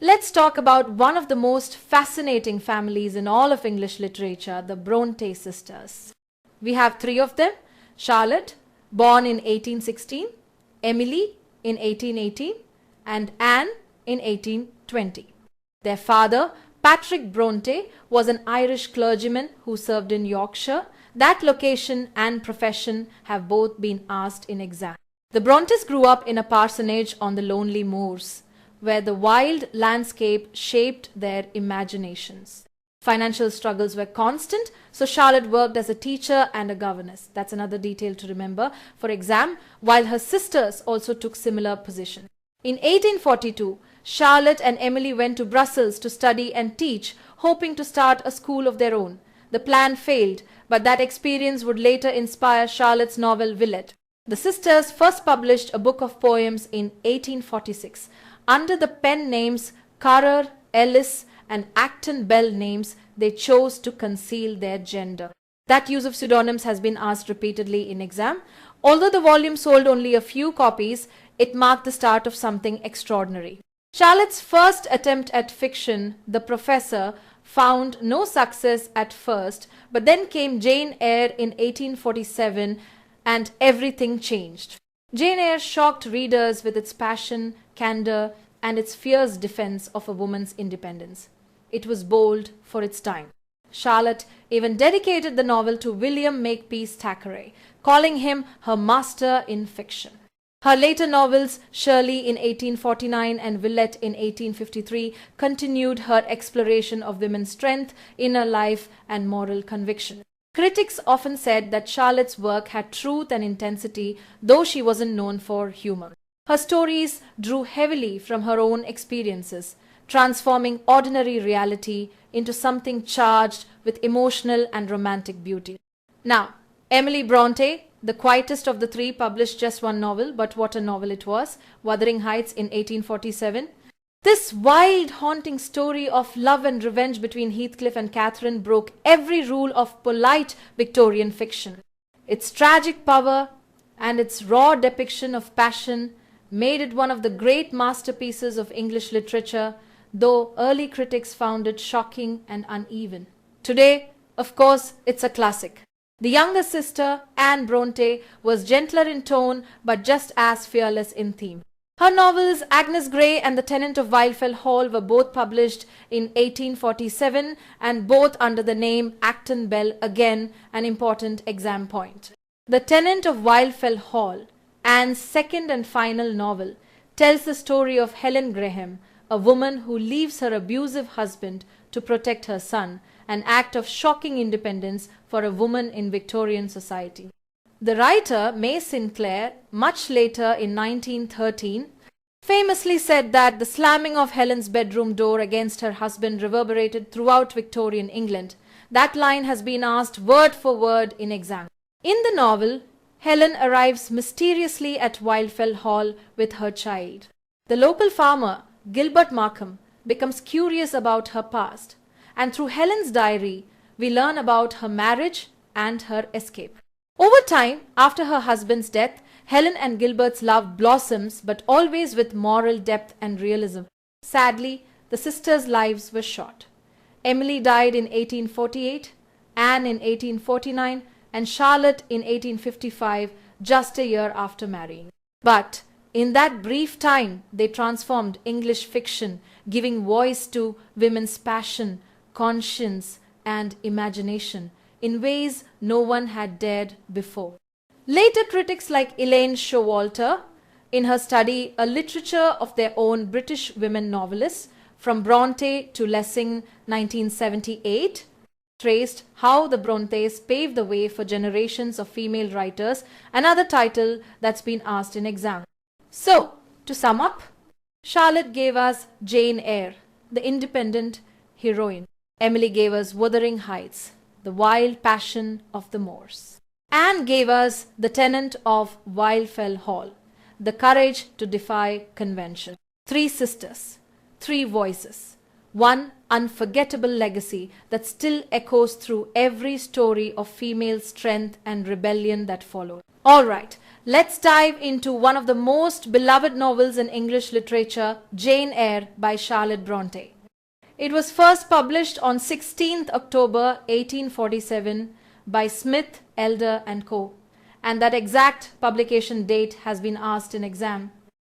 Let's talk about one of the most fascinating families in all of English literature, the Brontë sisters. We have three of them: Charlotte, born in 1816, Emily in 1818, and Anne in 1820. Their father, Patrick Brontë, was an Irish clergyman who served in Yorkshire. That location and profession have both been asked in exam. The Brontës grew up in a parsonage on the lonely moors, where the wild landscape shaped their imaginations. Financial struggles were constant, so Charlotte worked as a teacher and a governess. That's another detail to remember for exam, while her sisters also took similar positions. In 1842, Charlotte and Emily went to Brussels to study and teach, hoping to start a school of their own. The plan failed, but that experience would later inspire Charlotte's novel Villette. The sisters first published a book of poems in 1846. Under the pen names Currer, Ellis, and Acton Bell names, they chose to conceal their gender. That use of pseudonyms has been asked repeatedly in exam. Although the volume sold only a few copies, it marked the start of something extraordinary. Charlotte's first attempt at fiction, The Professor, found no success at first, but then came Jane Eyre in 1847 and everything changed. Jane Eyre shocked readers with its passion, candor, and its fierce defense of a woman's independence. It was bold for its time. Charlotte even dedicated the novel to William Makepeace Thackeray, calling him her master in fiction. Her later novels, Shirley in 1849 and Villette in 1853, continued her exploration of women's strength, inner life, and moral conviction. Critics often said that Charlotte's work had truth and intensity, though she wasn't known for humor. Her stories drew heavily from her own experiences, transforming ordinary reality into something charged with emotional and romantic beauty. Now, Emily Brontë, the quietest of the three, published just one novel, but what a novel it was, Wuthering Heights in 1847. This wild, haunting story of love and revenge between Heathcliff and Catherine broke every rule of polite Victorian fiction. Its tragic power and its raw depiction of passion made it one of the great masterpieces of English literature, though early critics found it shocking and uneven. Today, of course, it's a classic. The younger sister, Anne Brontë, was gentler in tone but just as fearless in theme. Her novels Agnes Grey and The Tenant of Wildfell Hall were both published in 1847 and both under the name Acton Bell, again an important exam point. The Tenant of Wildfell Hall, Anne's second and final novel, tells the story of Helen Graham, a woman who leaves her abusive husband to protect her son, an act of shocking independence for a woman in Victorian society. The writer, May Sinclair, much later in 1913, famously said that the slamming of Helen's bedroom door against her husband reverberated throughout Victorian England. That line has been asked word for word in exam. In the novel, Helen arrives mysteriously at Wildfell Hall with her child. The local farmer, Gilbert Markham, becomes curious about her past, and through Helen's diary, we learn about her marriage and her escape. Over time, after her husband's death, Helen and Gilbert's love blossoms, but always with moral depth and realism. Sadly, the sisters' lives were short. Emily died in 1848, Anne in 1849, and Charlotte in 1855, just a year after marrying. But in that brief time, they transformed English fiction, giving voice to women's passion, conscience, and imagination in ways no one had dared before. Later critics like Elaine Showalter, in her study A Literature of Their Own British Women Novelists, From Brontë to Lessing 1978, traced how the Brontës paved the way for generations of female writers, another title that's been asked in exam. So, to sum up, Charlotte gave us Jane Eyre, the independent heroine. Emily gave us Wuthering Heights, the wild passion of the moors. Anne gave us The Tenant of Wildfell Hall, the courage to defy convention. Three sisters, three voices, one unforgettable legacy that still echoes through every story of female strength and rebellion that followed. Alright, Let's dive into one of the most beloved novels in English literature, Jane Eyre by Charlotte Brontë. It was first published on 16th October 1847 by Smith, Elder and Co. And that exact publication date has been asked in exam.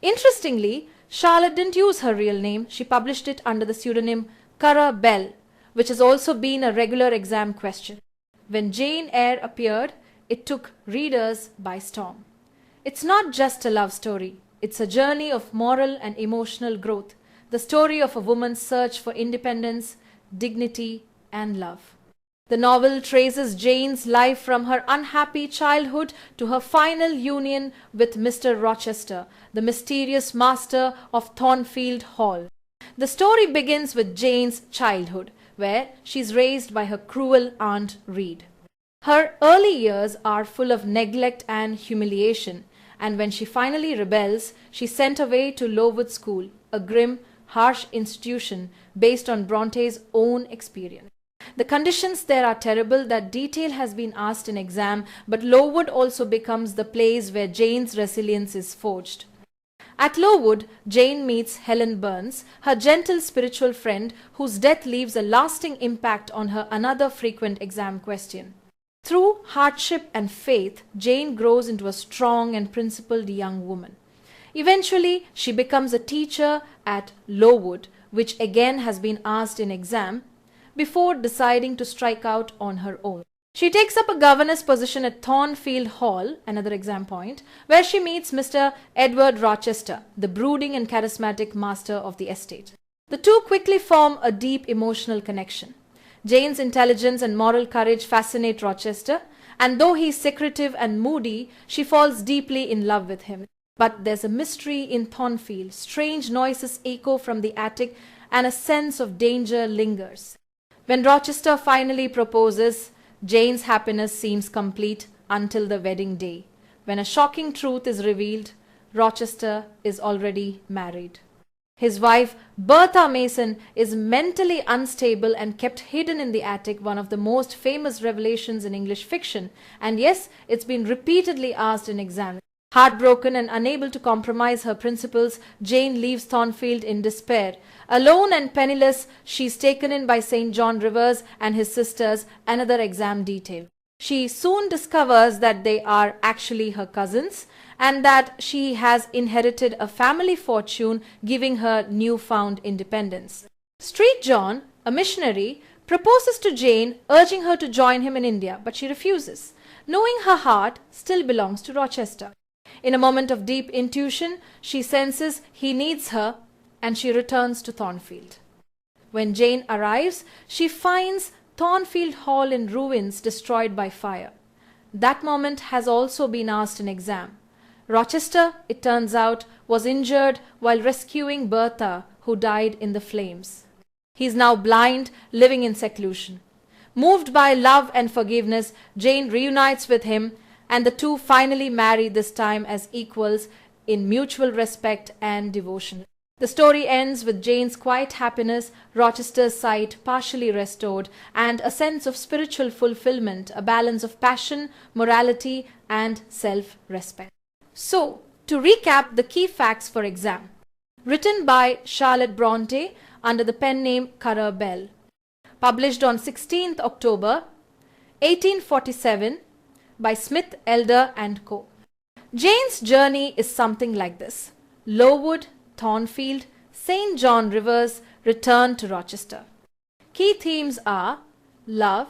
Interestingly, Charlotte didn't use her real name. She published it under the pseudonym Currer Bell, which has also been a regular exam question. When Jane Eyre appeared, it took readers by storm. It's not just a love story. It's a journey of moral and emotional growth, the story of a woman's search for independence, dignity, and love. The novel traces Jane's life from her unhappy childhood to her final union with Mr. Rochester, the mysterious master of Thornfield Hall. The story begins with Jane's childhood, where she's raised by her cruel Aunt Reed. Her early years are full of neglect and humiliation, and when she finally rebels, she's sent away to Lowood School, a grim, harsh institution based on Bronte's own experience. The conditions there are terrible. That detail has been asked in exam, but Lowood also becomes the place where Jane's resilience is forged. At Lowood, Jane meets Helen Burns, her gentle spiritual friend whose death leaves a lasting impact on her, another frequent exam question. Through hardship and faith, Jane grows into a strong and principled young woman. Eventually, she becomes a teacher at Lowood, which again has been asked in exam, before deciding to strike out on her own. She takes up a governess position at Thornfield Hall, another exam point, where she meets Mr. Edward Rochester, the brooding and charismatic master of the estate. The two quickly form a deep emotional connection. Jane's intelligence and moral courage fascinate Rochester, and though he is secretive and moody, she falls deeply in love with him. But there's a mystery in Thornfield. Strange noises echo from the attic, and a sense of danger lingers. When Rochester finally proposes, Jane's happiness seems complete until the wedding day, when a shocking truth is revealed: Rochester is already married. His wife, Bertha Mason, is mentally unstable and kept hidden in the attic, one of the most famous revelations in English fiction. And yes, it's been repeatedly asked in exams. Heartbroken and unable to compromise her principles, Jane leaves Thornfield in despair. Alone and penniless, she is taken in by St. John Rivers and his sisters, another exam detail. She soon discovers that they are actually her cousins and that she has inherited a family fortune, giving her newfound independence. Street John, a missionary, proposes to Jane, urging her to join him in India, but she refuses, knowing her heart still belongs to Rochester. In a moment of deep intuition, she senses he needs her, and she returns to Thornfield. When Jane arrives, she finds Thornfield Hall in ruins, destroyed by fire. That moment has also been asked in exam. Rochester, it turns out, was injured while rescuing Bertha, who died in the flames. He is now blind, living in seclusion. Moved by love and forgiveness, Jane reunites with him, and the two finally marry, this time as equals in mutual respect and devotion. The story ends with Jane's quiet happiness, Rochester's sight partially restored, and a sense of spiritual fulfillment, a balance of passion, morality, and self-respect. So, to recap the key facts for exam. Written by Charlotte Brontë under the pen name Currer Bell. Published on 16th October 1847 by Smith, Elder and Co. Jane's journey is something like this: Lowood, Thornfield, St. John Rivers, return to Rochester. Key themes are love,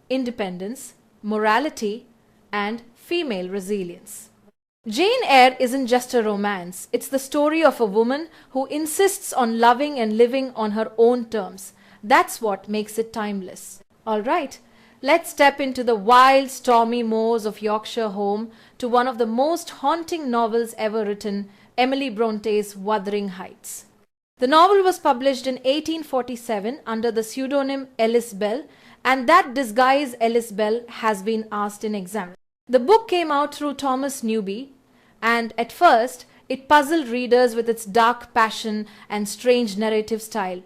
independence, morality, and female resilience. Jane Eyre isn't just a romance. It's the story of a woman who insists on loving and living on her own terms. That's what makes it timeless. Alright, let's step into the wild, stormy moors of Yorkshire home to one of the most haunting novels ever written, Emily Bronte's Wuthering Heights. The novel was published in 1847 under the pseudonym Ellis Bell, and that disguise Ellis Bell has been asked in exam. The book came out through Thomas Newby, and at first it puzzled readers with its dark passion and strange narrative style.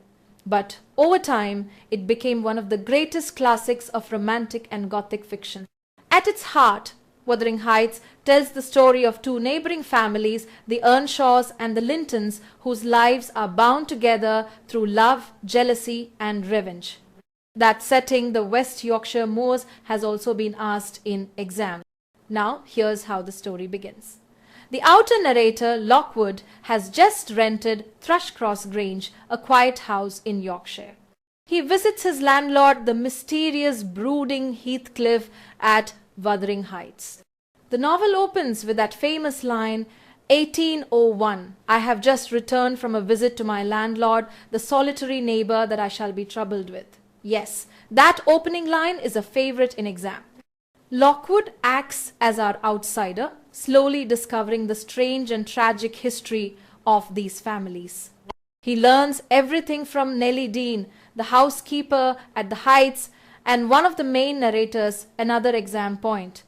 But over time, it became one of the greatest classics of romantic and gothic fiction. At its heart Wuthering Heights tells the story of two neighboring families, the Earnshaws and the Lintons, whose lives are bound together through love, jealousy and revenge. That setting, the West Yorkshire moors, has also been asked in exam. Now, here's how the story begins. The outer narrator, Lockwood, has just rented Thrushcross Grange, a quiet house in Yorkshire. He visits his landlord, the mysterious, brooding Heathcliff, at Wuthering Heights. The novel opens with that famous line, 1801, I have just returned from a visit to my landlord, the solitary neighbour that I shall be troubled with. Yes, that opening line is a favourite in exam. Lockwood acts as our outsider, slowly discovering the strange and tragic history of these families. He learns everything from Nellie Dean, the housekeeper at the Heights, and one of the main narrators, another exam point.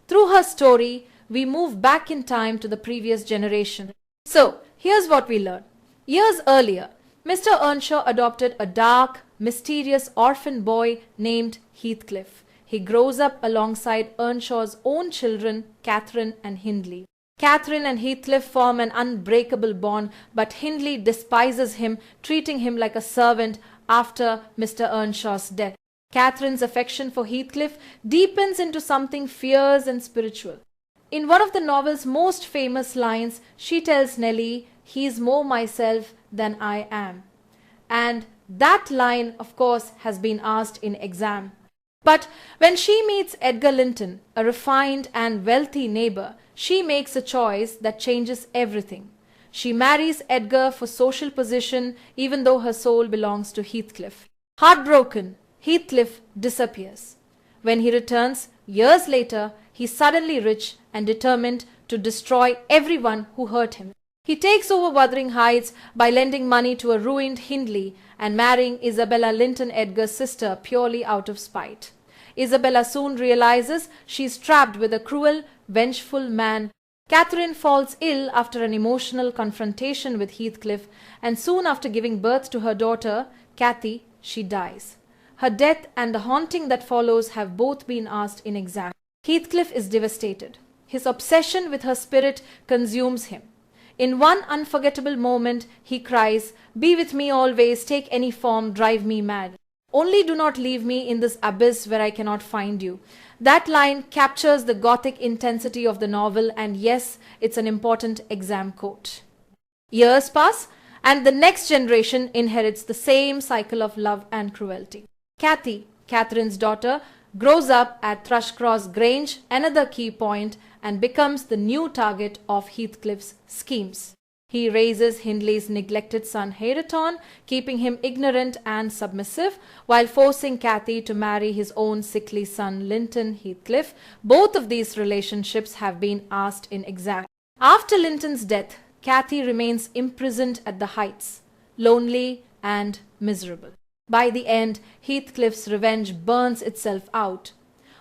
Through her story, we move back in time to the previous generation. So, here's what we learn. Years earlier, Mr. Earnshaw adopted a dark, mysterious orphan boy named Heathcliff. He grows up alongside Earnshaw's own children, Catherine and Hindley. Catherine and Heathcliff form an unbreakable bond, but Hindley despises him, treating him like a servant after Mr. Earnshaw's death. Catherine's affection for Heathcliff deepens into something fierce and spiritual. In one of the novel's most famous lines, she tells Nellie, "He's more myself than I am." And that line, of course, has been asked in exam. But when she meets Edgar Linton, a refined and wealthy neighbour, she makes a choice that changes everything. She marries Edgar for social position, even though her soul belongs to Heathcliff. Heartbroken, Heathcliff disappears. When he returns, years later, he's suddenly rich and determined to destroy everyone who hurt him. He takes over Wuthering Heights by lending money to a ruined Hindley and marrying Isabella Linton, Edgar's sister, purely out of spite. Isabella soon realizes she's trapped with a cruel, vengeful man. Catherine falls ill after an emotional confrontation with Heathcliff, and soon after giving birth to her daughter, Cathy, she dies. Her death and the haunting that follows have both been asked in exam. Heathcliff is devastated. His obsession with her spirit consumes him. In one unforgettable moment, he cries, "Be with me always, take any form, drive me mad. Only do not leave me in this abyss where I cannot find you." That line captures the gothic intensity of the novel, and yes, it's an important exam quote. Years pass, and the next generation inherits the same cycle of love and cruelty. Cathy, Catherine's daughter, grows up at Thrushcross Grange, another key point, and becomes the new target of Heathcliff's schemes. He raises Hindley's neglected son Hareton, keeping him ignorant and submissive, while forcing Cathy to marry his own sickly son Linton Heathcliff. Both of these relationships have been asked in exam. After Linton's death, Cathy remains imprisoned at the Heights, lonely and miserable. By the end, Heathcliff's revenge burns itself out.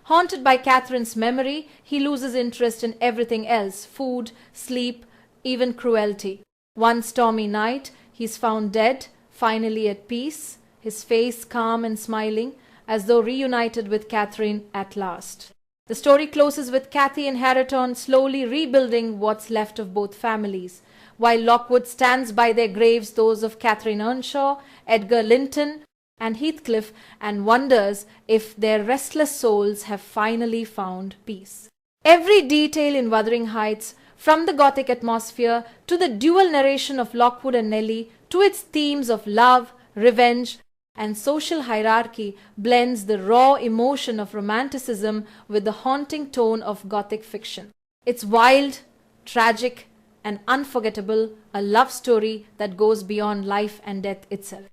Haunted by Catherine's memory, he loses interest in everything else: food, sleep, even cruelty. One stormy night, he's found dead, finally at peace, his face calm and smiling, as though reunited with Catherine at last. The story closes with Cathy and Hareton slowly rebuilding what's left of both families, while Lockwood stands by their graves, those of Catherine Earnshaw, Edgar Linton, and Heathcliff, and wonders if their restless souls have finally found peace. Every detail in Wuthering Heights, from the Gothic atmosphere to the dual narration of Lockwood and Nellie to its themes of love, revenge, and social hierarchy, blends the raw emotion of romanticism with the haunting tone of Gothic fiction. It's wild, tragic, and unforgettable, a love story that goes beyond life and death itself.